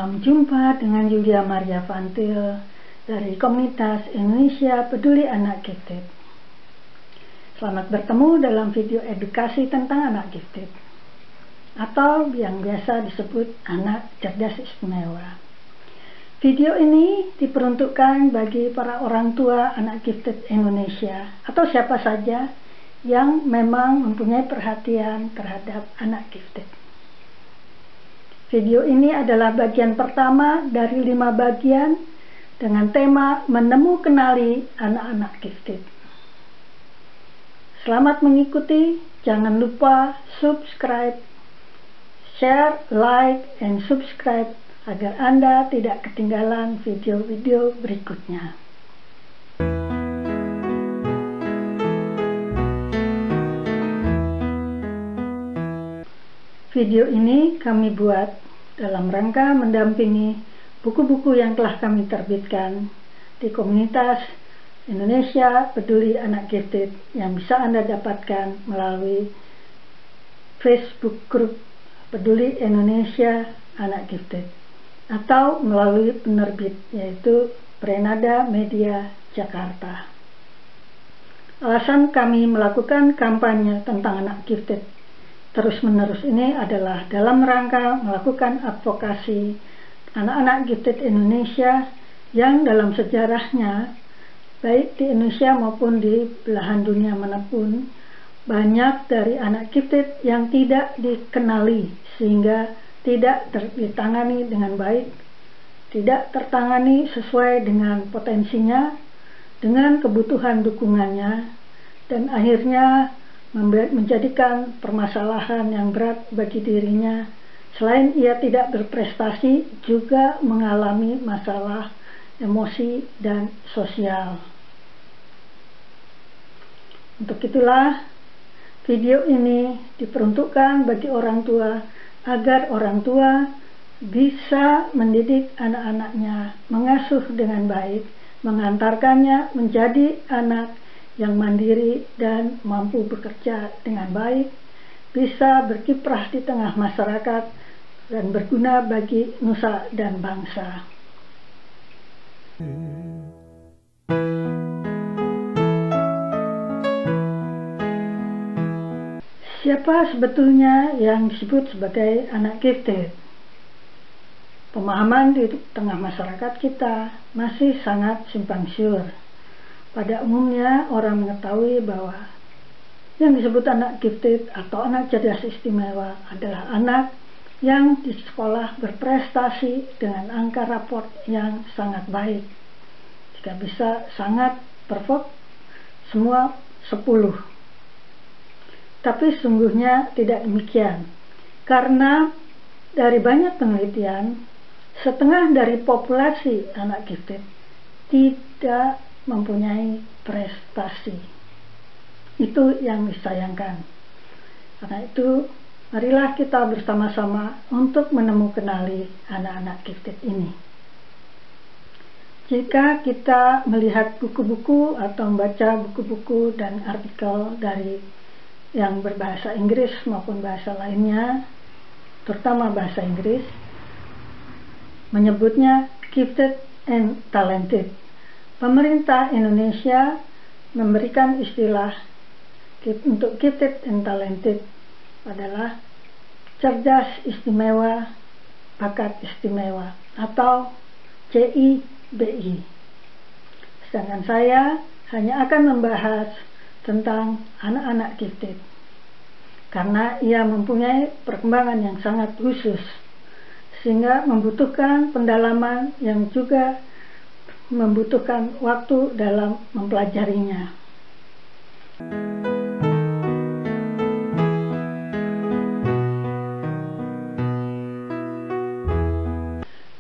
Salam jumpa dengan Yulia Maria Fantil dari komunitas Indonesia Peduli Anak Gifted. Selamat bertemu dalam video edukasi tentang anak gifted, atau yang biasa disebut anak cerdas istimewa. Video ini diperuntukkan bagi para orang tua anak gifted Indonesia, atau siapa saja yang memang mempunyai perhatian terhadap anak gifted. Video ini adalah bagian pertama dari 5 bagian dengan tema kenali anak-anak gifted. Selamat mengikuti, jangan lupa subscribe, share, like, and subscribe agar Anda tidak ketinggalan video-video berikutnya. Video ini kami buat dalam rangka mendampingi buku-buku yang telah kami terbitkan di komunitas Indonesia Peduli Anak Gifted yang bisa Anda dapatkan melalui Facebook Group Peduli Indonesia Anak Gifted atau melalui penerbit yaitu Prenada Media Jakarta. Alasan kami melakukan kampanye tentang anak gifted terus-menerus ini adalah dalam rangka melakukan advokasi anak-anak gifted Indonesia yang dalam sejarahnya, baik di Indonesia maupun di belahan dunia manapun, banyak dari anak gifted yang tidak dikenali sehingga tidak ditangani dengan baik, tidak tertangani sesuai dengan potensinya, dengan kebutuhan dukungannya, dan akhirnya menjadikan permasalahan yang berat bagi dirinya. Selain ia tidak berprestasi, juga mengalami masalah emosi dan sosial. Untuk itulah video ini diperuntukkan bagi orang tua agar orang tua bisa mendidik anak-anaknya, mengasuh dengan baik, mengantarkannya menjadi anak yang mandiri dan mampu bekerja dengan baik, bisa berkiprah di tengah masyarakat dan berguna bagi nusa dan bangsa. Siapa sebetulnya yang disebut sebagai anak gifted? Pemahaman di tengah masyarakat kita masih sangat simpang siur. Pada umumnya orang mengetahui bahwa yang disebut anak gifted atau anak cerdas istimewa adalah anak yang di sekolah berprestasi dengan angka raport yang sangat baik. Jika bisa sangat perfect, semua 10. Tapi sungguhnya tidak demikian. Karena dari banyak penelitian, setengah dari populasi anak gifted tidak mempunyai prestasi. Itu yang disayangkan. Karena itu, marilah kita bersama-sama untuk kenali anak-anak gifted ini. Jika kita melihat buku-buku atau membaca buku-buku dan artikel dari yang berbahasa Inggris maupun bahasa lainnya, terutama bahasa Inggris, menyebutnya gifted and talented. Pemerintah Indonesia memberikan istilah untuk gifted and talented adalah cerdas istimewa, bakat istimewa, atau CIBI. Sedangkan saya hanya akan membahas tentang anak-anak gifted karena ia mempunyai perkembangan yang sangat khusus sehingga membutuhkan pendalaman yang juga membutuhkan waktu dalam mempelajarinya.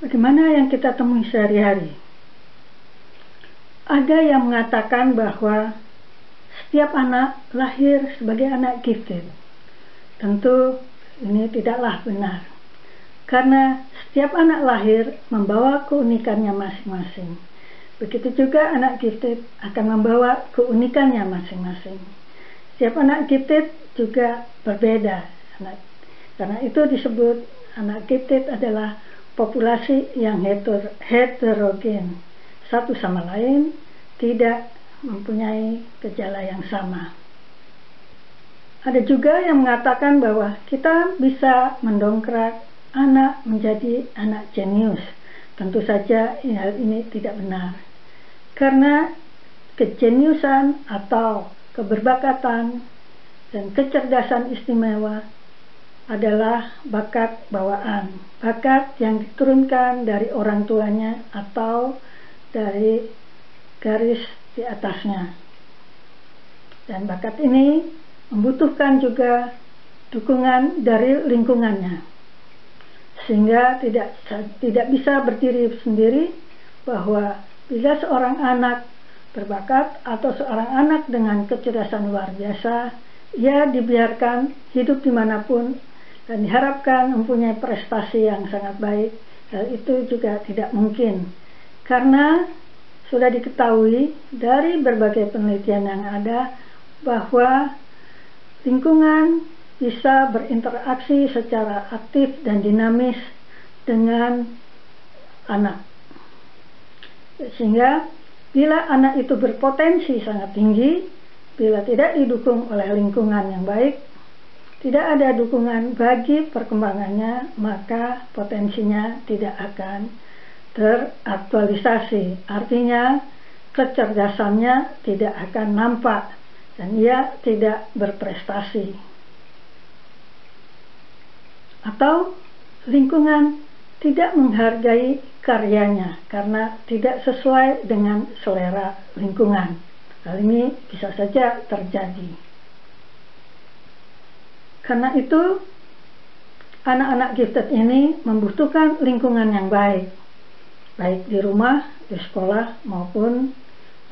Bagaimana yang kita temui sehari-hari? Ada yang mengatakan bahwa setiap anak lahir sebagai anak gifted. Tentu ini tidaklah benar, karena setiap anak lahir membawa keunikannya masing-masing. Begitu juga anak gifted akan membawa keunikannya masing-masing. Setiap anak gifted juga berbeda. Karena itu disebut anak gifted adalah populasi yang heterogen, satu sama lain tidak mempunyai gejala yang sama. Ada juga yang mengatakan bahwa kita bisa mendongkrak anak menjadi anak jenius. Tentu saja hal ini tidak benar, karena kejeniusan atau keberbakatan dan kecerdasan istimewa adalah bakat bawaan, bakat yang diturunkan dari orang tuanya atau dari garis di atasnya. Dan bakat ini membutuhkan juga dukungan dari lingkungannya, sehingga tidak bisa berdiri sendiri, bahwa bila seorang anak berbakat atau seorang anak dengan kecerdasan luar biasa, ia dibiarkan hidup dimanapun dan diharapkan mempunyai prestasi yang sangat baik, hal itu juga tidak mungkin, karena sudah diketahui dari berbagai penelitian yang ada bahwa lingkungan bisa berinteraksi secara aktif dan dinamis dengan anak, sehingga bila anak itu berpotensi sangat tinggi, bila tidak didukung oleh lingkungan yang baik, tidak ada dukungan bagi perkembangannya, maka potensinya tidak akan teraktualisasi. Artinya kecerdasannya tidak akan nampak dan ia tidak berprestasi. Atau lingkungan tidak menghargai karyanya karena tidak sesuai dengan selera lingkungan. Hal ini bisa saja terjadi. Karena itu, anak-anak gifted ini membutuhkan lingkungan yang baik, baik di rumah, di sekolah, maupun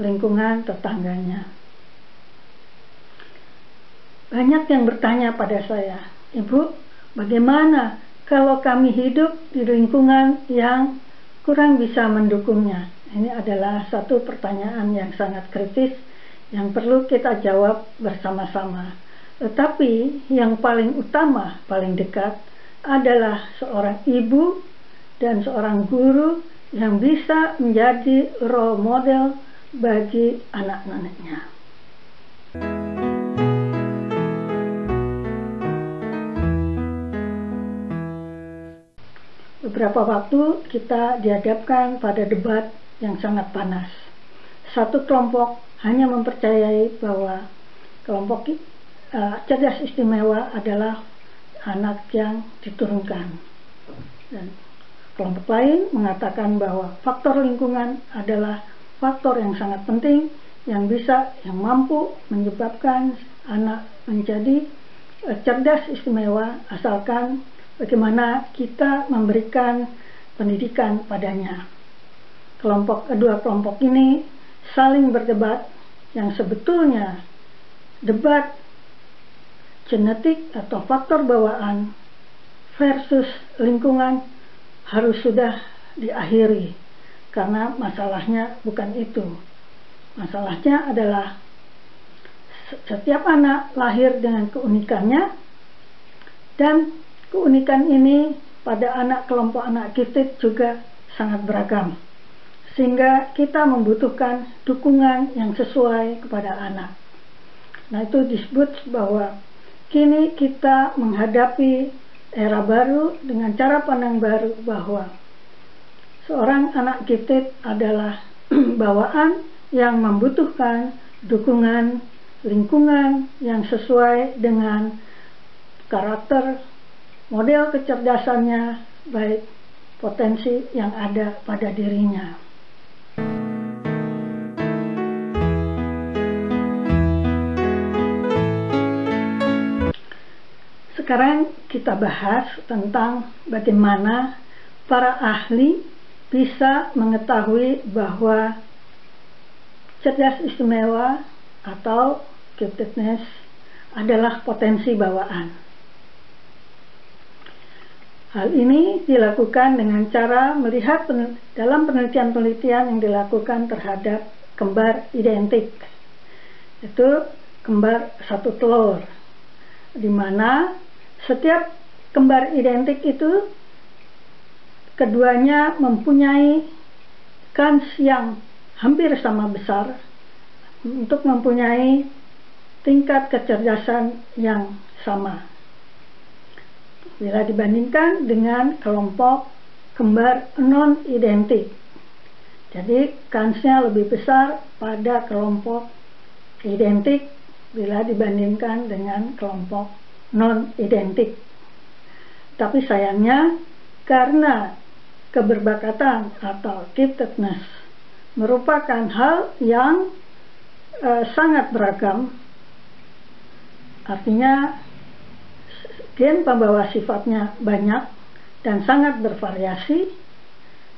lingkungan tetangganya. Banyak yang bertanya pada saya, "Ibu, bagaimana kalau kami hidup di lingkungan yang kurang bisa mendukungnya?" Ini adalah satu pertanyaan yang sangat kritis yang perlu kita jawab bersama-sama. Tetapi yang paling utama, paling dekat adalah seorang ibu dan seorang guru yang bisa menjadi role model bagi anak-anaknya. Beberapa waktu kita dihadapkan pada debat yang sangat panas. Satu kelompok hanya mempercayai bahwa kelompok cerdas istimewa adalah anak yang diturunkan, dan kelompok lain mengatakan bahwa faktor lingkungan adalah faktor yang sangat penting yang mampu menyebabkan anak menjadi cerdas istimewa, asalkan bagaimana kita memberikan pendidikan padanya. Kedua kelompok ini saling berdebat, yang sebetulnya debat genetik atau faktor bawaan versus lingkungan harus sudah diakhiri, karena masalahnya bukan itu. Masalahnya adalah setiap anak lahir dengan keunikannya, dan keunikan ini pada kelompok anak gifted juga sangat beragam, sehingga kita membutuhkan dukungan yang sesuai kepada anak. Nah, itu disebut bahwa kini kita menghadapi era baru dengan cara pandang baru, bahwa seorang anak gifted adalah bawaan yang membutuhkan dukungan lingkungan yang sesuai dengan karakter, model kecerdasannya, baik potensi yang ada pada dirinya. Sekarang kita bahas tentang bagaimana para ahli bisa mengetahui bahwa cerdas istimewa atau giftedness adalah potensi bawaan. Hal ini dilakukan dengan cara melihat dalam penelitian-penelitian yang dilakukan terhadap kembar identik, itu kembar satu telur, di mana setiap kembar identik itu keduanya mempunyai kans yang hampir sama besar untuk mempunyai tingkat kecerdasan yang sama bila dibandingkan dengan kelompok kembar non-identik. Jadi kansnya lebih besar pada kelompok identik bila dibandingkan dengan kelompok non-identik. Tapi sayangnya, karena keberbakatan atau giftedness merupakan hal yang sangat beragam, artinya gen pembawa sifatnya banyak dan sangat bervariasi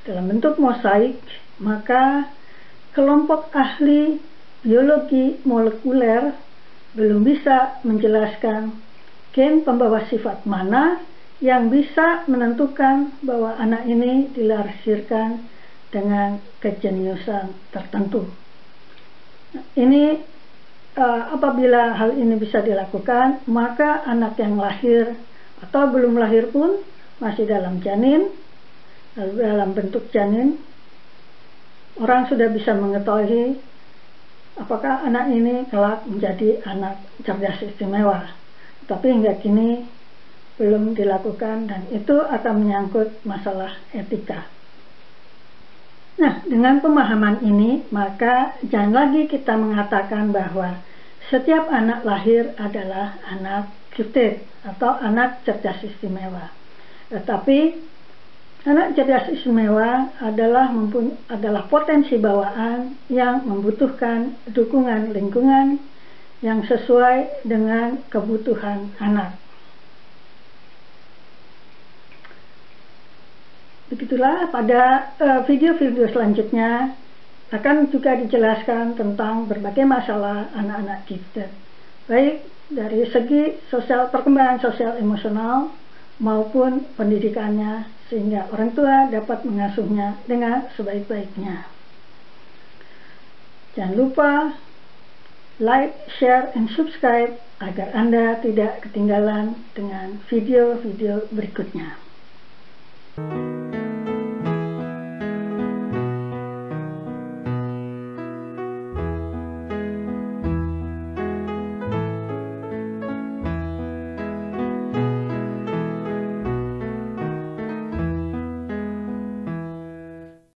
dalam bentuk mosaik, maka kelompok ahli biologi molekuler belum bisa menjelaskan gen pembawa sifat mana yang bisa menentukan bahwa anak ini dilahirkan dengan kejeniusan tertentu. Ini apabila hal ini bisa dilakukan, maka anak yang lahir atau belum lahir pun masih dalam janin, dalam bentuk janin, orang sudah bisa mengetahui apakah anak ini kelak menjadi anak cerdas istimewa. Tapi hingga kini belum dilakukan, dan itu akan menyangkut masalah etika. Nah, dengan pemahaman ini, maka jangan lagi kita mengatakan bahwa setiap anak lahir adalah anak gifted atau anak cerdas istimewa. Tetapi anak cerdas istimewa adalah potensi bawaan yang membutuhkan dukungan lingkungan yang sesuai dengan kebutuhan anak. Begitulah, pada video-video selanjutnya akan juga dijelaskan tentang berbagai masalah anak-anak gifted, baik dari segi perkembangan sosial emosional maupun pendidikannya, sehingga orang tua dapat mengasuhnya dengan sebaik-baiknya. Jangan lupa like, share, and subscribe agar Anda tidak ketinggalan dengan video-video berikutnya.